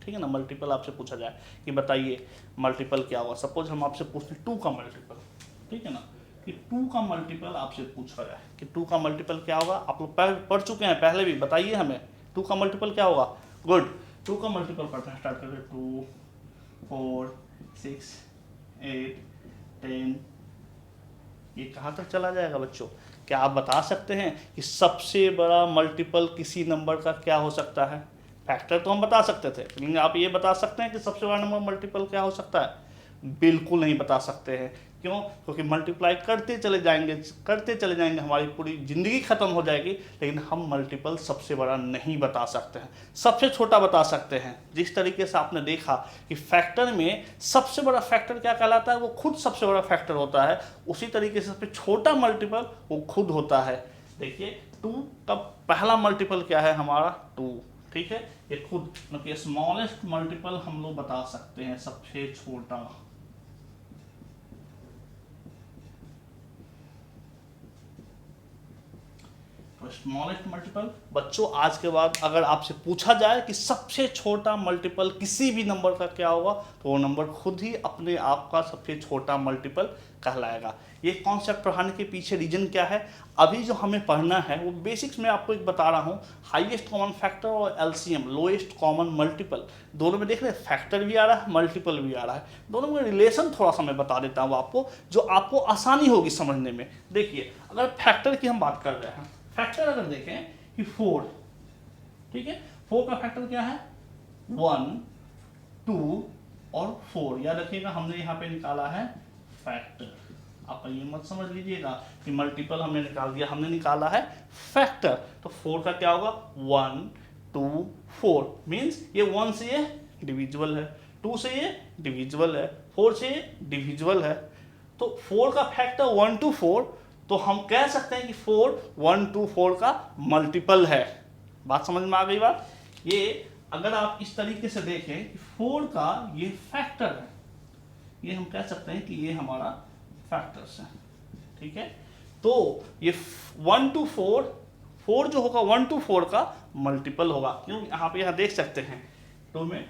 ठीक है ना, मल्टीपल आपसे पूछा जाए कि बताइए मल्टीपल क्या होगा। सपोज हम आपसे पूछते हैं 2 का मल्टीपल, ठीक है ना, कि 2 का मल्टीपल आपसे पूछा जाए कि 2 का मल्टीपल क्या होगा। आप लोग पढ़ चुके हैं पहले भी, बताइए हमें 2 का मल्टीपल क्या होगा। गुड, 2 का मल्टीपल पढ़ते हैं, स्टार्ट करते हैं। 2 4 6 8 10। ये कहाँ तक चला जाएगा बच्चों, क्या आप बता सकते हैं कि सबसे बड़ा मल्टीपल किसी नंबर का क्या हो सकता है। फैक्टर तो हम बता सकते थे, लेकिन आप ये बता सकते हैं कि सबसे बड़ा नंबर मल्टीपल क्या हो सकता है। बिल्कुल नहीं बता सकते हैं। क्यों, क्योंकि मल्टीप्लाई करते चले जाएंगे, हमारी पूरी ज़िंदगी ख़त्म हो जाएगी, लेकिन हम मल्टीपल सबसे बड़ा नहीं बता सकते हैं, सबसे छोटा बता सकते हैं। जिस तरीके से आपने देखा कि फैक्टर में सबसे बड़ा फैक्टर क्या कहलाता है, वो खुद सबसे बड़ा फैक्टर होता है, उसी तरीके से सबसे छोटा मल्टीपल वो खुद होता है। देखिए 2 का पहला मल्टीपल क्या है हमारा, 2। ठीक है, ये खुद मतलब स्मॉलेस्ट मल्टीपल हम लोग बता सकते हैं, सबसे छोटा। Smallest multiple. बच्चों आज के बाद अगर आपसे पूछा जाए कि सबसे छोटा मल्टीपल किसी भी नंबर का क्या होगा, तो वो नंबर खुद ही अपने आप का सबसे छोटा मल्टीपल कहलाएगा। ये कॉन्सेप्ट पढ़ाने के पीछे रीजन क्या है, अभी जो हमें पढ़ना है वो बेसिक्स में आपको एक बता रहा हूँ। हाईएस्ट कॉमन फैक्टर और एलसीएम, लोएस्ट कॉमन मल्टीपल, दोनों में देख रहे हैं फैक्टर भी आ रहा है, मल्टीपल भी आ रहा है। दोनों में रिलेशन थोड़ा सा मैं बता देता हूँ आपको, जो आपको आसानी होगी समझने में। देखिए अगर फैक्टर की हम बात कर रहे हैं, फैक्टर अगर देखें कि 4, ठीक है, 4 का फैक्टर क्या है, 1 2 और 4। याद रखिएगा हमने यहाँ पे निकाला है फैक्टर। आप ये मत समझ लीजिएगा कि मल्टीपल हमने निकाल दिया, हमने निकाला है फैक्टर। तो 4 का क्या होगा 1 2 4 मीन्स ये 1 से ये डिविजिबल है, 2 से ये डिविजिबल है, 4 से ये डिविजिबल है। तो 4 का फैक्टर 1 to 4, तो हम कह सकते हैं कि 4 1 to 4 का मल्टीपल है। बात समझ में आ गई बात? ये अगर आप इस तरीके से देखें कि 4 का ये फैक्टर है, ये हम कह सकते हैं कि ये हमारा फैक्टर्स है, ठीक है। तो ये 1 to 4 जो होगा 1 to 4 का मल्टीपल होगा, क्यों? यहाँ देख सकते हैं 2 में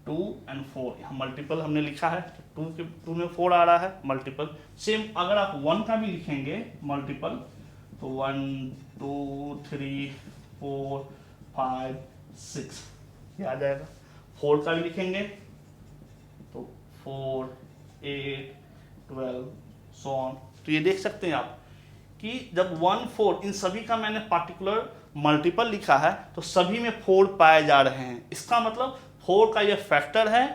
2 and 4 यहाँ मल्टीपल हमने लिखा है, 2 में 4 आ रहा है मल्टीपल। सेम अगर आप 1 का भी लिखेंगे मल्टीपल तो 1 2 3 4 5 6 ये आ जाएगा। 4 का भी लिखेंगे तो 4 8 12 so on। तो ये देख सकते हैं आप कि जब 1 4 इन सभी का मैंने पार्टिकुलर मल्टीपल लिखा है तो सभी में 4 पाए जा रहे हैं। इसका मतलब 4 का ये फैक्टर है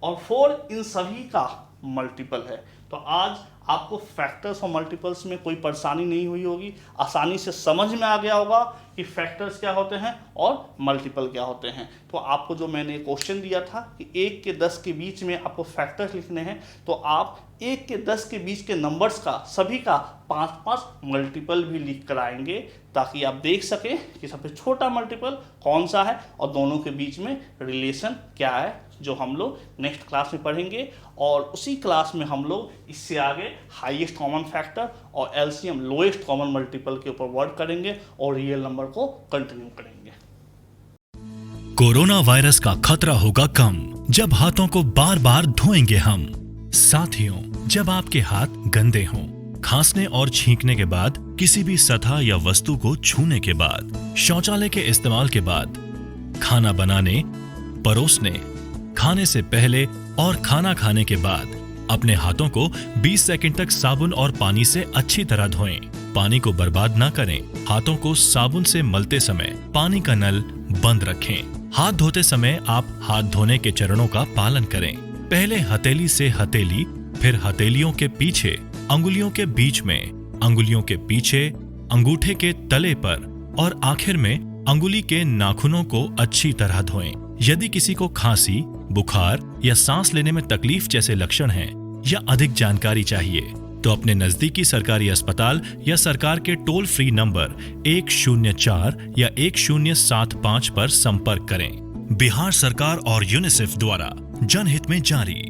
और 4 इन सभी का मल्टीपल है। तो आज आपको फैक्टर्स और मल्टीपल्स में कोई परेशानी नहीं हुई होगी, आसानी से समझ में आ गया होगा कि फैक्टर्स क्या होते हैं और मल्टीपल क्या होते हैं। तो आपको जो मैंने क्वेश्चन दिया था कि 1 के 10 के बीच में आपको फैक्टर्स लिखने हैं, तो आप 1 के 10 के बीच के नंबर्स का सभी का 5-5 मल्टीपल भी लिख कर आएंगे, ताकि आप देख सकें कि सबसे छोटा मल्टीपल कौन सा है और दोनों के बीच में रिलेशन क्या है, जो हम लोग नेक्स्ट क्लास में पढ़ेंगे। और उसी क्लास में हम लोग इससे आगे हाईएस्ट कॉमन फैक्टर और एलसीएम लोएस्ट कॉमन मल्टीपल के ऊपर वर्क करेंगे और रियल नंबर को कंटिन्यू करेंगे। कोरोना वायरस का खतरा होगा कम जब हाथों को बार बार धोएंगे हम। साथियों, जब आपके हाथ गंदे हों, खांसने और छींकने के बाद, किसी भी सतह या वस्तु को छूने के बाद, शौचालय के इस्तेमाल के बाद, खाना बनाने, परोसने, खाने से पहले और खाना खाने के बाद अपने हाथों को 20 सेकंड तक साबुन और पानी से अच्छी तरह धोएं। पानी को बर्बाद ना करें। हाथों को साबुन से मलते समय पानी का नल बंद रखें। हाथ धोते समय आप हाथ धोने के चरणों का पालन करें। पहले हथेली से हथेली, फिर हथेलियों के पीछे, अंगुलियों के बीच में, अंगुलियों के पीछे, अंगूठे के तले पर और आखिर में अंगुली के नाखूनों को अच्छी तरह धोएं। यदि किसी को खांसी, बुखार या सांस लेने में तकलीफ जैसे लक्षण हैं या अधिक जानकारी चाहिए तो अपने नजदीकी सरकारी अस्पताल या सरकार के टोल फ्री नंबर 104 या 1075 पर संपर्क करें। बिहार सरकार और यूनिसेफ द्वारा जनहित में जारी।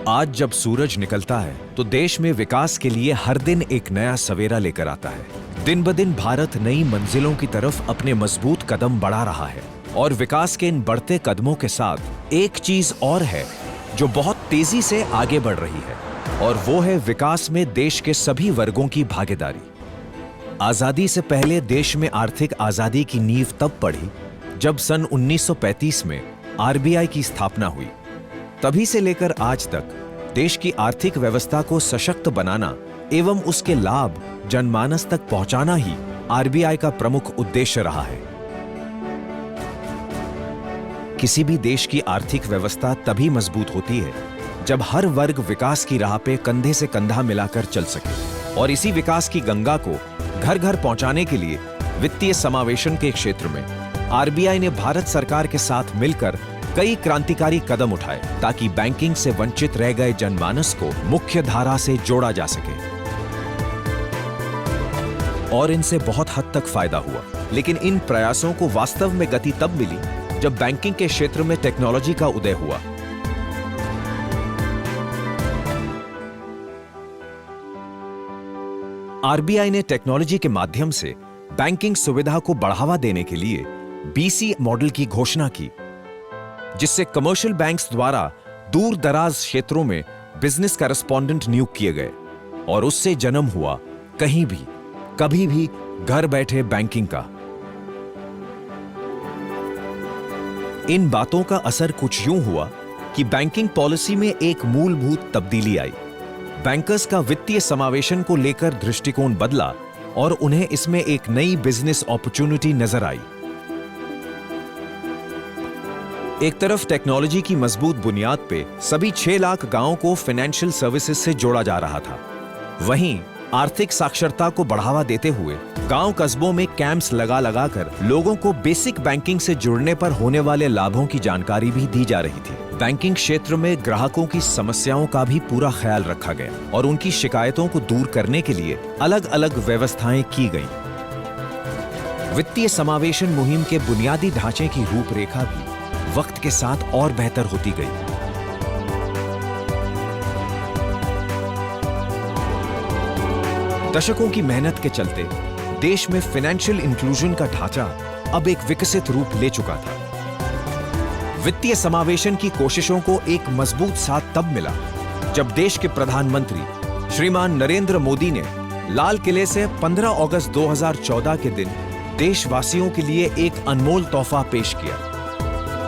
आज जब सूरज निकलता है तो देश में विकास के लिए हर दिन एक नया सवेरा लेकर आता है। दिन ब दिन भारत नई मंजिलों की तरफ अपने मजबूत कदम बढ़ा रहा है और विकास के इन बढ़ते कदमों के साथ एक चीज और है जो बहुत तेजी से आगे बढ़ रही है, और वो है विकास में देश के सभी वर्गों की भागीदारी। आजादी से पहले देश में आर्थिक आजादी की नींव तब पड़ी जब सन 1935 में आरबीआई की स्थापना हुई। तभी से लेकर आज तक देश की आर्थिक व्यवस्था को सशक्त बनाना एवं उसके लाभ जनमानस तक पहुंचाना ही आरबीआई का प्रमुख उद्देश्य रहा है। किसी भी देश की आर्थिक व्यवस्था तभी मजबूत होती है जब हर वर्ग विकास की राह पे कंधे से कंधा मिलाकर चल सके, और इसी विकास की गंगा को घर घर पहुंचाने के लिए वित्तीय समावेशन के क्षेत्र में आरबीआई ने भारत सरकार के साथ मिलकर कई क्रांतिकारी कदम उठाए ताकि बैंकिंग से वंचित रह गए जनमानस को मुख्य धारा से जोड़ा जा सके, और इनसे बहुत हद तक फायदा हुआ। लेकिन इन प्रयासों को वास्तव में गति तब मिली जब बैंकिंग के क्षेत्र में टेक्नोलॉजी का उदय हुआ। आरबीआई ने टेक्नोलॉजी के माध्यम से बैंकिंग सुविधा को बढ़ावा देने के लिए बीसी मॉडल की घोषणा की, जिससे कमर्शियल बैंक्स द्वारा दूर दराज क्षेत्रों में बिजनेस करेस्पॉन्डेंट नियुक्त किए गए, और उससे जन्म हुआ कहीं भी कभी भी घर बैठे बैंकिंग का। इन बातों का असर कुछ यूं हुआ कि बैंकिंग पॉलिसी में एक मूलभूत तब्दीली आई। बैंकर्स का वित्तीय समावेशन को लेकर दृष्टिकोण बदला और उन्हें इसमें एक नई बिजनेस अपॉर्चुनिटी नजर आई। एक तरफ टेक्नोलॉजी की मजबूत बुनियाद पे सभी 6 लाख गांवों को फाइनेंशियल सर्विसेज से जोड़ा जा रहा था। वहीं आर्थिक साक्षरता को बढ़ावा देते हुए गांव कस्बों में कैंप्स लगा कर लोगों को बेसिक बैंकिंग से जुड़ने पर होने वाले लाभों की जानकारी भी दी जा रही थी। बैंकिंग क्षेत्र में ग्राहकों की समस्याओं का भी पूरा ख्याल रखा गया और उनकी शिकायतों को दूर करने के लिए अलग अलग व्यवस्थाएं की गईं। वित्तीय समावेशन मुहिम के बुनियादी ढांचे की रूपरेखा भी वक्त के साथ और बेहतर होती गई। दशकों की मेहनत के चलते देश में फाइनेंशियल इंक्लूजन का ढांचा अब एक विकसित रूप ले चुका था। वित्तीय समावेशन की कोशिशों को एक मजबूत साथ तब मिला जब देश के प्रधानमंत्री श्रीमान नरेंद्र मोदी ने लाल किले से 15 अगस्त 2014 के दिन देशवासियों के लिए एक अनमोल तोहफा पेश किया।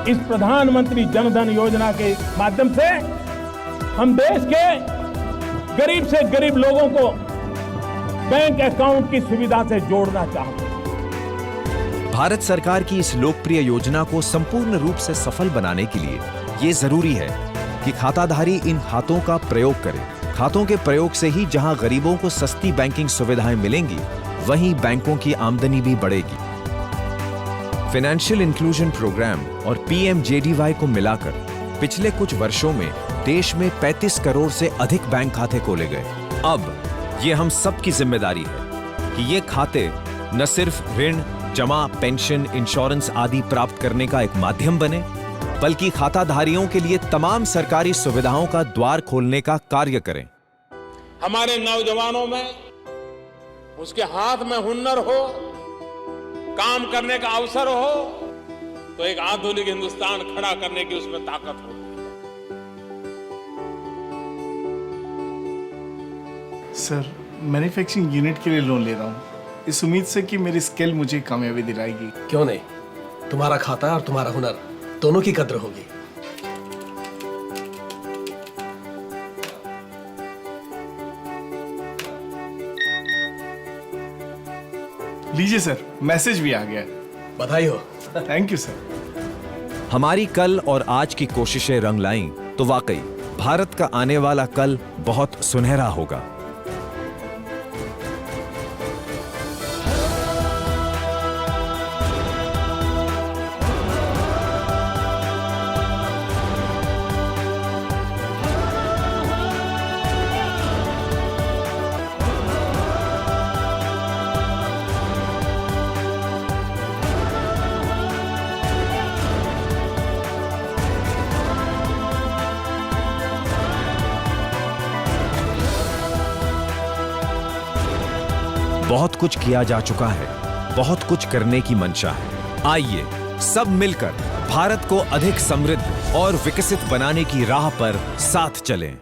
इस प्रधानमंत्री जनधन योजना के माध्यम से हम देश के गरीब से गरीब लोगों को बैंक अकाउंट की सुविधा से जोड़ना चाहते हैं। भारत सरकार की इस लोकप्रिय योजना को संपूर्ण रूप से सफल बनाने के लिए ये जरूरी है कि खाताधारी इन खातों का प्रयोग करे। खातों के प्रयोग से ही जहां गरीबों को सस्ती बैंकिंग सुविधाएं मिलेंगी, वहीं बैंकों की आमदनी भी बढ़ेगी। फाइनेंशियल इंक्लूजन प्रोग्राम और पीएमजेडीवाई को मिलाकर पिछले कुछ वर्षों में देश में 35 करोड़ से अधिक बैंक खाते खोले गए। अब ये हम सब की जिम्मेदारी है कि ये खाते न सिर्फ ऋण, जमा, पेंशन, इंश्योरेंस आदि प्राप्त करने का एक माध्यम बने, बल्कि खाताधारियों के लिए तमाम सरकारी सुविधाओं का द्वार खोलने का कार्य करें। हमारे नौजवानों में उसके हाथ में हुनर हो, काम करने का अवसर हो, तो एक आधुनिक हिंदुस्तान खड़ा करने की उसमें ताकत हो। सर, मैन्युफैक्चरिंग यूनिट के लिए लोन ले रहा हूँ, इस उम्मीद से कि मेरी स्किल मुझे कामयाबी दिलाएगी। क्यों नहीं, तुम्हारा खाता और तुम्हारा हुनर दोनों की कद्र होगी। लीजिए सर, मैसेज भी आ गया। बधाई हो। Thank you sir. हमारी कल और आज की कोशिशें रंग लाईं तो वाकई भारत का आने वाला कल बहुत सुनहरा होगा। बहुत कुछ किया जा चुका है, बहुत कुछ करने की मंशा है। आइए सब मिलकर भारत को अधिक समृद्ध और विकसित बनाने की राह पर साथ चलें।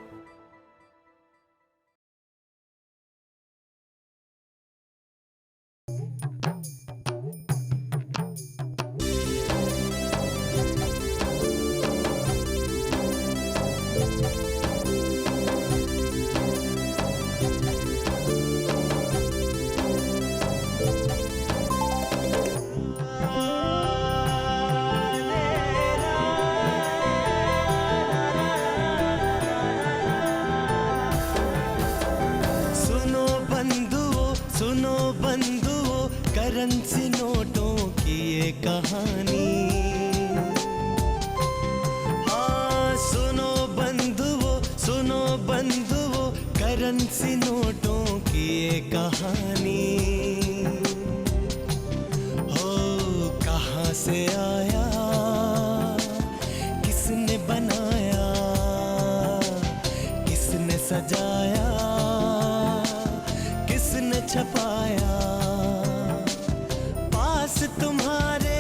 करेंसी नोटों की ये कहानी। हाँ सुनो बंधुओं करेंसी नोटों की ये कहानी। हो कहाँ से आया, किसने बनाया, किसने सजाया, किसने छपाया, तुम्हारे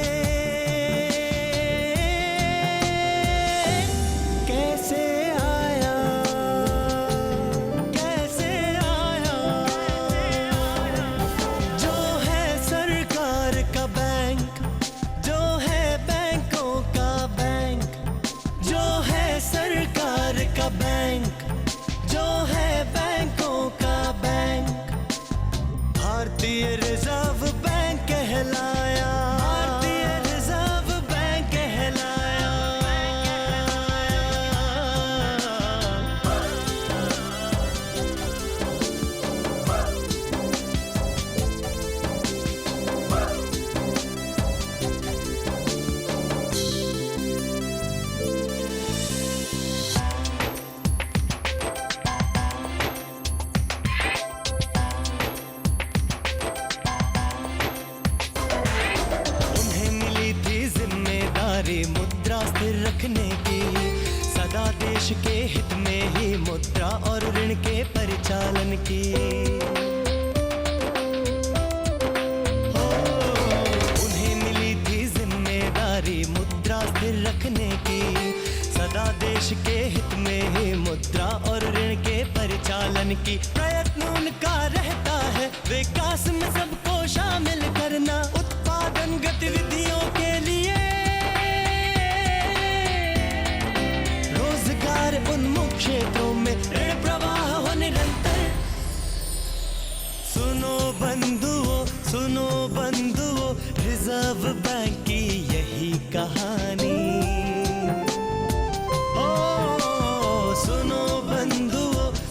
कैसे आया, कैसे आया। जो है सरकार का बैंक, जो है बैंकों का बैंक, जो है सरकार का बैंक, जो है बैंकों का बैंक, भारतीय रिजर्व बैंक कहलाया, भारतीय रिजर्व बैंक कहलाया। के परिचालन की। उन्हें मिली थी जिम्मेदारी मुद्रा स्थिर रखने की, सदा देश के हित में ही मुद्रा और ऋण के परिचालन की। प्रयत्न उनका रहता है विकास में सबको शामिल करना, उत्पादन गतिविधियों के लिए रोजगार उन्मुख क्षेत्रों में ऋण प्रवाह हो निरंतर। सुनो बंधुओं, रिजर्व बैंक की यही कहानी।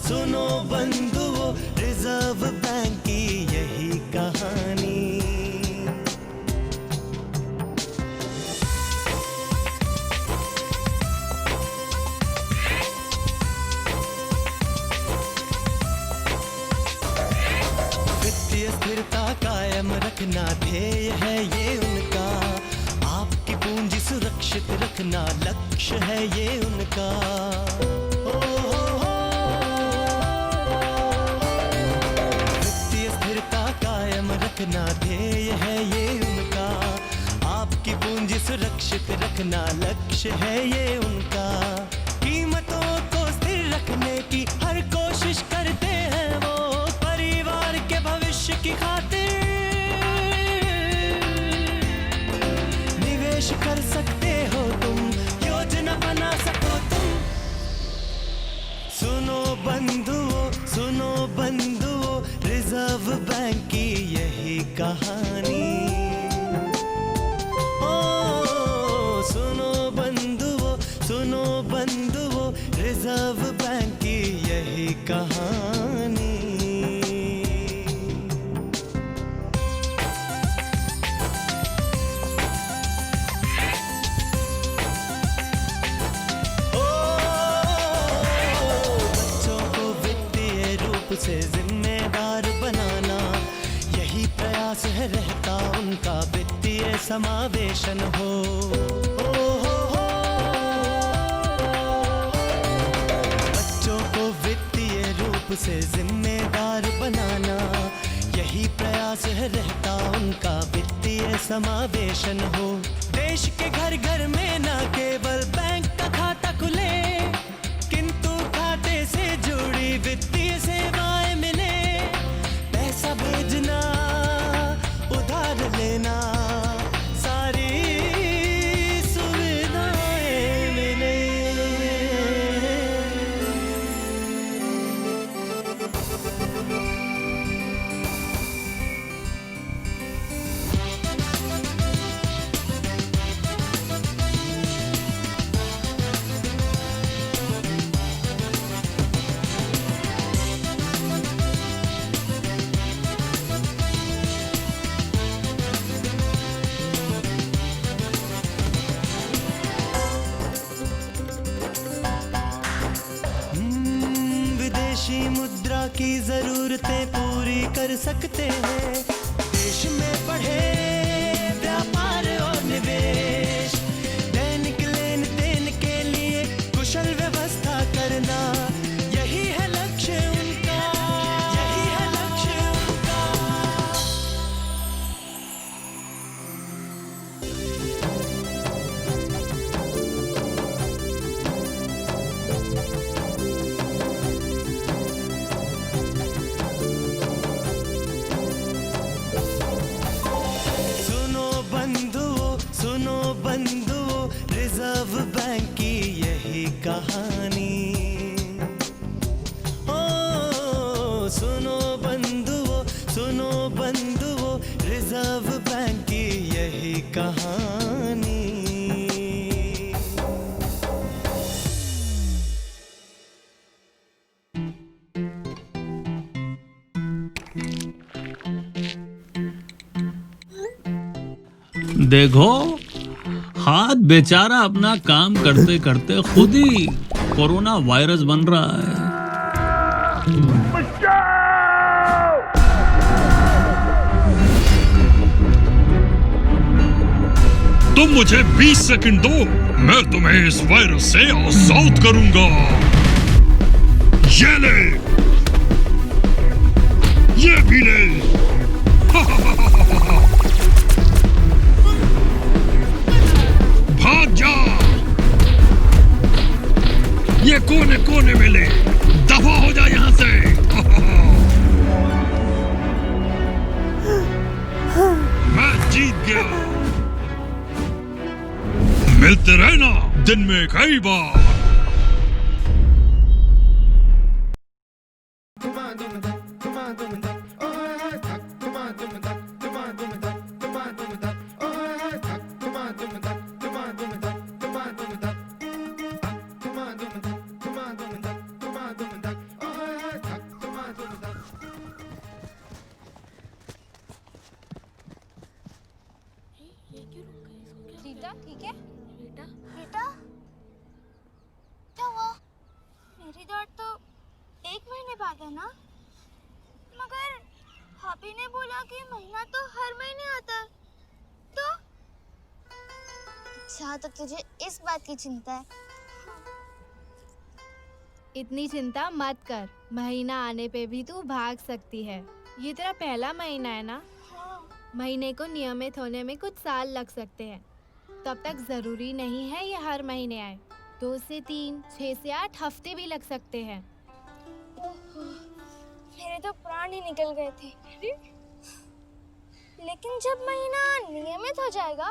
सुनो बंधुओं, रिजर्व बैंक की यही कहानी। वित्तीय स्थिरता कायम रखना ध्येय है ये उनका, आपकी पूंजी सुरक्षित रखना लक्ष्य है ये उनका। रखना ध्येय है ये उनका, आपकी पूंजी सुरक्षित रखना लक्ष्य है ये उनका। कीमतों को स्थिर रखने की हर कोशिश करते हैं वो, परिवार के भविष्य की खातिर निवेश कर सकते हो तुम, योजना बना सको तुम। सुनो बंधुओं, रिजर्व बैंक की यही कहानी। सुनो बंधुओं, रिजर्व बैंक की यही कहानी। बच्चों को वित्तीय रूप से जिम्मेदार बनाना, यही प्रयास है रहता उनका वित्तीय समावेशन हो। बच्चों को वित्तीय रूप से जिम्मेदार बनाना, यही प्रयास है रहता उनका वित्तीय समावेशन हो। देश के घर घर में न केवल बैंक का खाता खुले, किंतु खाते से जुड़ी वित्तीय सेवाएं मिले। पैसा भेजना, उधार लेना, सारी सुविधाएं मिले। विदेशी मुद्रा की जरूरतें पूरी कर सकते हैं, देश में बढ़े व्यापार और निवेश। दैनिक लेन देन के लिए कुशल व्यवस्था करना, यही है लक्ष्य उनका, यही है लक्ष्य उनका। सुनो बंधुओं, रिजर्व बैंक की यही कहानी। सुनो बंधुओं, रिजर्व बैंक की यही कहानी। देखो, हाथ बेचारा अपना काम करते करते खुद ही कोरोना वायरस बन रहा है। तुम मुझे 20 सेकंड दो, मैं तुम्हें इस वायरस से आजाद करूंगा। ये ले, ये भी ले। भाग जा, ये कोने कोने में ले, दफा हो जा यहाँ से। मैं जीत गया। मिलते रहना दिन में कई बार। रीटा, ठीक है? रीटा, क्या हुआ? मेरी डॉट तो 1 महीने बाद है ना? मगर भाभी ने बोला कि महीना तो हर महीने आता है, तो? अच्छा, तो तुझे इस बात की चिंता है? इतनी चिंता मत कर, महीना आने पे भी तू भाग सकती है। ये तेरा पहला महीना है ना? महीने को नियमित होने में कुछ साल लग सकते हैं, तब तक जरूरी नहीं है ये हर महीने आए। 2 से 3, 6 से 8 हफ्ते भी लग सकते हैं। मेरे तो प्राण ही निकल गए थे। लेकिन जब महीना नियमित हो जाएगा,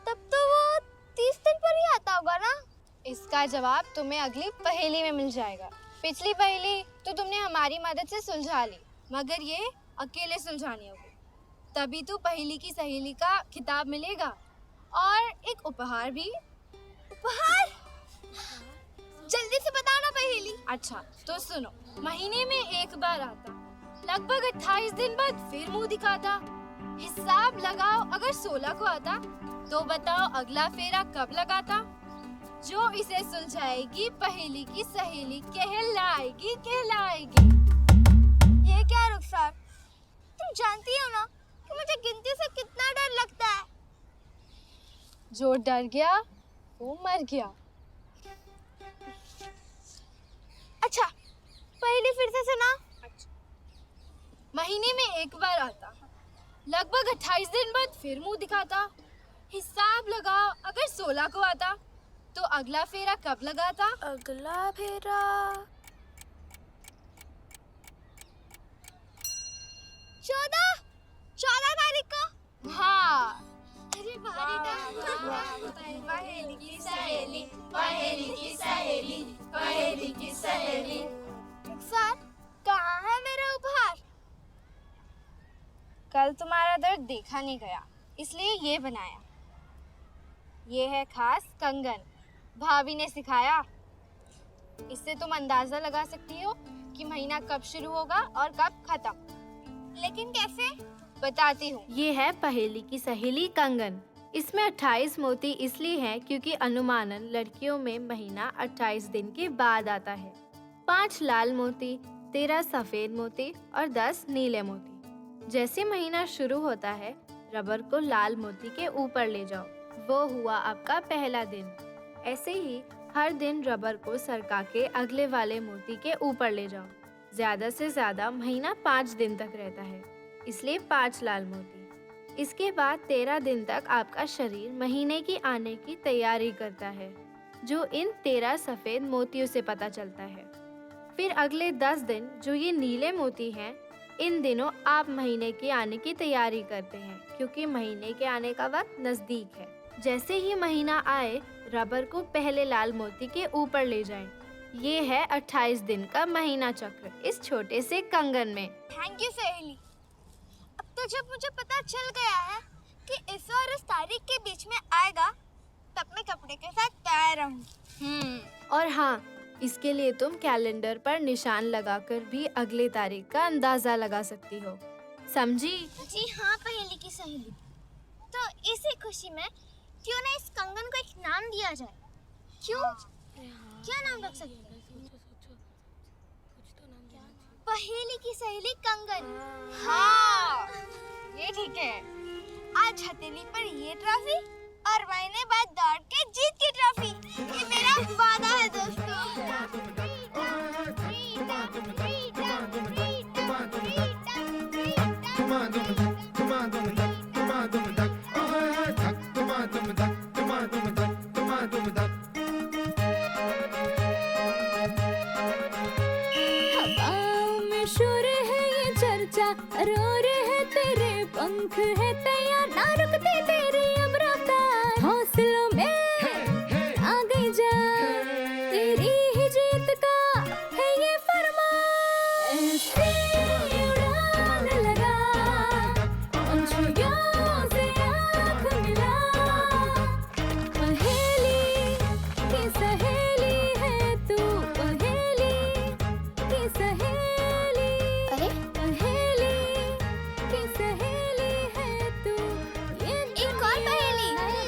तब तो वो 30 दिन पर ही आता होगा ना? इसका जवाब तुम्हें अगली पहेली में मिल जाएगा। पिछली पहेली तो तुमने हमारी मदद से सुलझा ली, मगर ये अकेले सुलझानी होगी, तभी तो पहेली की सहेली का खिताब मिलेगा और एक उपहार भी। उपहार? जल्दी से बताओ ना पहेली। अच्छा तो सुनो, महीने में एक बार आता, लगभग 28 दिन बाद फिर मुंह दिखाता। हिसाब लगाओ, अगर 16 को आता तो बताओ अगला फेरा कब लगाता। जो इसे सुलझाएगी पहेली की सहेली कहलाएगी कहलाएगी। ये क्या रुखसार, तुम जानती हो ना कि मुझे गिनती से कितना डर लगता है। जो डर गया वो मर गया। अच्छा, पहले फिर से सुना। महीने में एक बार आता, लगभग 28 दिन बाद फिर मुंह दिखाता। हिसाब लगाओ, अगर 16 को आता तो अगला फेरा कब लगाता। अगला फेरा 14 तारीख को। हाँ, अरे पहेली की सहेली, पहेली की सहेली, पहेली की सहेली। रुखसार, कहाँ है मेरा उपहार? कल तुम्हारा दर्द देखा नहीं गया, इसलिए ये बनाया। ये है खास कंगन, भाभी ने सिखाया। इससे तुम अंदाजा लगा सकती हो कि महीना कब शुरू होगा और कब खत्म। लेकिन कैसे? बताती हूँ। ये है पहेली की सहेली कंगन। इसमें 28 मोती इसलिए हैं क्योंकि अनुमानन लड़कियों में महीना 28 दिन के बाद आता है। 5 लाल मोती, 13 सफेद मोती और 10 नीले मोती। जैसे महीना शुरू होता है, रबर को लाल मोती के ऊपर ले जाओ, वो हुआ आपका पहला दिन। ऐसे ही हर दिन रबर को सरका के अगले वाले मोती के ऊपर ले जाओ। ज्यादा से ज्यादा महीना 5 दिन तक रहता है, इसलिए 5 लाल मोती। इसके बाद 13 दिन तक आपका शरीर महीने की आने की तैयारी करता है, जो इन 13 सफेद मोतियों से पता चलता है। फिर अगले 10 दिन जो ये नीले मोती हैं, इन दिनों आप महीने के आने की तैयारी करते हैं, क्योंकि महीने के आने का वक्त नजदीक है। जैसे ही महीना आए, रबर को पहले लाल मोती के ऊपर ले जाएं। ये है 28 दिन का महीना चक्र इस छोटे से कंगन में। थैंक यू सहेली। अब तो जब मुझे पता चल गया है कि इस और इस तारीख के बीच में आएगा, तब मैं कपड़े के साथ तैयार रहूं। और हाँ, इसके लिए तुम कैलेंडर पर निशान लगाकर भी अगले तारीख का अंदाजा लगा सकती हो। समझी? जी हाँ पहेली की सहेली। तो इसी खुशी में क्यों ना इस कंगन को एक नाम दिया जाए? क्यों? क्या नाम रख सकते हैं? पहेली की सहेली कंगन। हाँ, ये ठीक है। आज हथेली पर ये ट्रॉफी और महीने बाद दौड़ के जीत की ट्रॉफी। ये मेरा वादा है दोस्तों। शोर है ये चर्चा, रोर है तेरे पंख है तैयार, ना रुकते तेरी अब रफ्तार, हौसलों में आ गई जान, तेरी ही जीत का है ये फरमान। ऐसी उड़ान लगा, पंछियों से आँख मिला, पहेली की सहेली है तू, पहेली की सहेली, अरे पहेली की सहेली है तू। ये एक और पहेली, मैं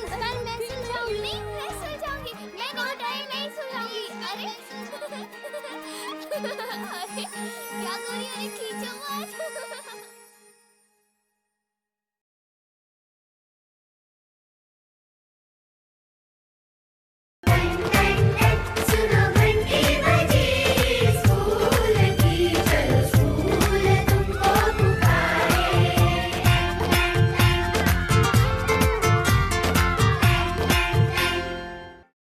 सुलझाऊंगी, नहीं मैं सुलझाऊंगी, मैं नहीं सुलझाऊंगी। अरे अरे क्या गोरी, अरे खींचो मत।